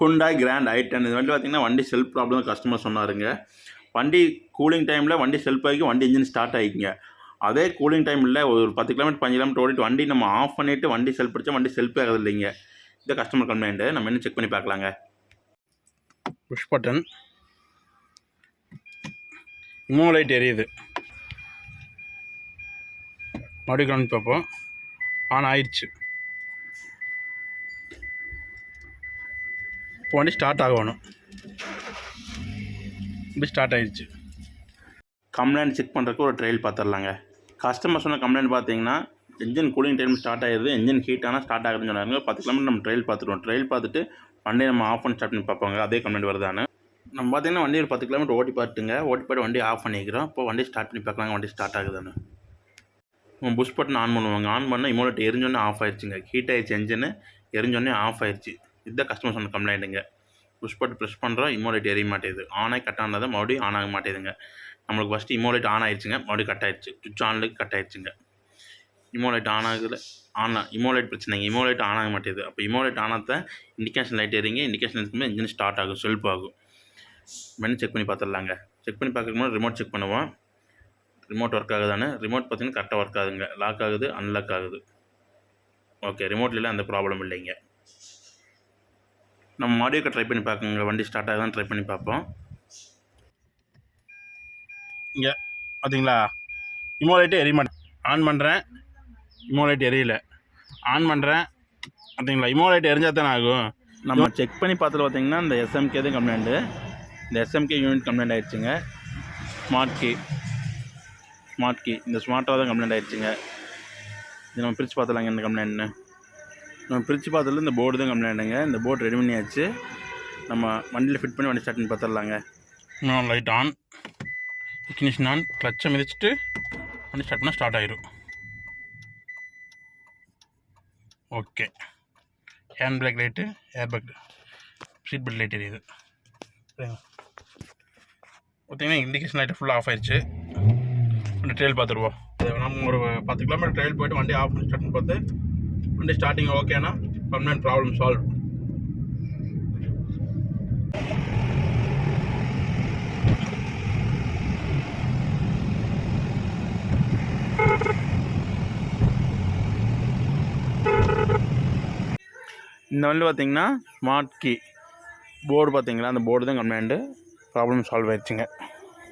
Hyundai grand i10 இது வண்டி பார்த்திங்கன்னா வண்டி செல்ஃப் ப்ராப்ளம் கஸ்டமர் சொன்னாருங்க. வண்டி கூலிங் டைமில் வண்டி செல்ஃப் ஆகி வண்டி இன்ஜின் ஸ்டார்ட் ஆகிக்குங்க. அதே கூலிங் டைமில் ஒரு 10 கிலோமீட்டர் 5 கிலோமீட்டர் ஓடிட்டு வண்டி நம்ம ஆஃப் பண்ணிவிட்டு வண்டி செல்ஃப் பிடிச்சா வண்டி செல்ஃபே ஆகுது இல்லைங்க. இந்த கஸ்டமர் கம்ப்ளைண்ட்டு நம்ம இன்னும் செக் பண்ணி பார்க்கலாங்க. புஷ் பட்டன், இமோ லைட் எரியுது. மறுபடியும் கவனித்து பார்ப்போம். ஆன் ஆயிடுச்சு. இப்போ வண்டி ஸ்டார்ட் ஆகணும். இப்படி ஸ்டார்ட் ஆகிடுச்சு. கம்ப்ளைண்ட் செக் பண்ணுறதுக்கு ஒரு ட்ரையல் பார்த்துடலாங்க. கஸ்டமர் சொன்ன கம்ப்ளைண்ட் பார்த்தீங்கன்னா இன்ஜின் கூலிங் டைம் ஸ்டார்ட் ஆகிடுது, இன்ஜின் ஹீட் ஆனால் ஸ்டார்ட் ஆகுதுன்னு சொன்னாங்க. 10 கிலோமீட்டர் நம்ம ட்ரையல் பார்த்துருவோம். ட்ரையல் பார்த்துட்டு வண்டியை நம்ம ஆஃப் பண்ணி ஸ்டார்ட் பண்ணி பார்ப்பாங்க. அதே கம்ப்ளைண்ட் வருதான்னு நம்ம பார்த்தீங்கன்னா வண்டி ஒரு 10 கிலோமீட்டர் ஓட்டி பார்த்துட்டு வண்டி ஆஃப் பண்ணிக்கிறோம். இப்போ வண்டி ஸ்டார்ட் பண்ணி பார்க்கலாங்க. வண்டி ஸ்டார்ட் ஆகுதான்னு புஷ் பட்டன் ஆன் பண்ணுவாங்க. ஆன் பண்ணால் இமோலேட் எரிஞ்சோன்னே ஆஃப் ஆயிடுச்சுங்க. ஹீட் ஆயிடுச்சு, இன்ஜின் எரிஞ்சோன்னே ஆஃப் ஆயிடுச்சு. இதுதான் கஸ்டமர் சொன்ன கம்ப்ளைண்ட்டுங்க. புஷ் பட்டன் ப்ரெஸ் பண்ணுறோம், இமோலேட் எரிய மாட்டேது. ஆன் ஆகி கட் ஆனதை மறுபடியும் ஆன் ஆக மாட்டேதுங்க. நம்மளுக்கு ஃபஸ்ட்டு இமோலேட் ஆன் ஆயிடுச்சுங்க, மறுபடியும் கட் ஆயிடுச்சு. சுவிட்ச் ஆன்லேக்கு கட் ஆயிடுச்சுங்க. இமோலேட் ஆன் ஆகுது, இமோலேட் பிரச்சனைங்க. இமோலேட் ஆன் ஆக மாட்டேது. அப்போ இமோலேட் ஆனதை இண்டிகேஷன் லைட் எரிங்க. இண்டிகேஷன் இருக்கும்போது இன்ஜின் ஸ்டார்ட் ஆகும், செல்ஃப் ஆகும். மெனு செக் பண்ணி பார்த்துடலாங்க. செக் பண்ணி பார்க்கறதுக்கு முன்னாடி ரிமோட் செக் பண்ணுவோம். ரிமோட் ஒர்க் ஆகுதானே. ரிமோட் பார்த்தீங்கன்னா கரெக்டாக ஒர்க் ஆகுதுங்க. லாக் ஆகுது, அன்லாக் ஆகுது. ஓகே, ரிமோட்லாம் எந்த ப்ராப்ளம் இல்லைங்க. நம்ம ஆடியோக்கு ட்ரை பண்ணி பார்க்கோங்க. வண்டி ஸ்டார்ட் ஆகுதான்னு ட்ரை பண்ணி பார்ப்போம். இங்கே பார்த்தீங்களா, இமோலைட்டு எரிய மாட்டேன். ஆன் பண்ணுறேன், இமோலைட் எரியல. ஆன் பண்ணுறேன், பார்த்தீங்களா, இமோலைட் எரிஞ்சால் தானே ஆகும். நம்ம செக் பண்ணி பார்த்துட்டு பார்த்தீங்கன்னா இந்த எஸ்எம்கே தான் கம்ப்ளைண்ட்டு. இந்த எஸ்எம்கே யூனிட் கம்ப்ளைண்ட் ஆகிடுச்சுங்க. ஸ்மார்ட் கீ இந்த ஸ்மார்ட்டாக தான் கம்ப்ளைண்ட் ஆகிடுச்சுங்க. இது நம்ம பிரித்து பார்த்துலாங்க இந்த கம்ப்ளைண்ட்னு. நம்ம பிரித்து பார்த்ததுல இந்த போர்டு தான் கம்ப்ளைண்ட்டுங்க. இந்த போர்டு ரெடி பண்ணியாச்சு. நம்ம வண்டியில் ஃபிட் பண்ணி வண்டி ஸ்டார்ட் பண்ணி பார்த்துடலாங்க. லைட் ஆன், இக்னிஷன் ஆன், கிளச்சை மிதிச்சுட்டு வண்டி ஸ்டார்ட் பண்ணால் ஸ்டார்ட் ஆகிடும். Okay, hand brake light, air bag, seat belt light எரியுது. பார்த்தீங்கன்னா இண்டிகேஷன் லைட்டு ஃபுல்லாக ஆஃப் ஆயிடுச்சு. வண்டி ட்ரையல் பார்த்துருவோம். நம்ம ஒரு 10 கிலோமீட்டர் ட்ரையல் போய்ட்டு வண்டி ஆஃப் பண்ணி ஸ்டார்ட் பண்ணி பார்த்து வண்டி ஸ்டார்டிங் ஓகேனா பர்மனெண்ட் ப்ராப்ளம் சால்வ். இந்த வண்டி பார்த்தீங்கன்னா ஸ்மார்ட் கீ போர்டு பார்த்தீங்களா, அந்த போர்டு தான் கம்ப்ளைண்ட்டு. ப்ராப்ளம் சால்வ் ஆயிடுச்சுங்க.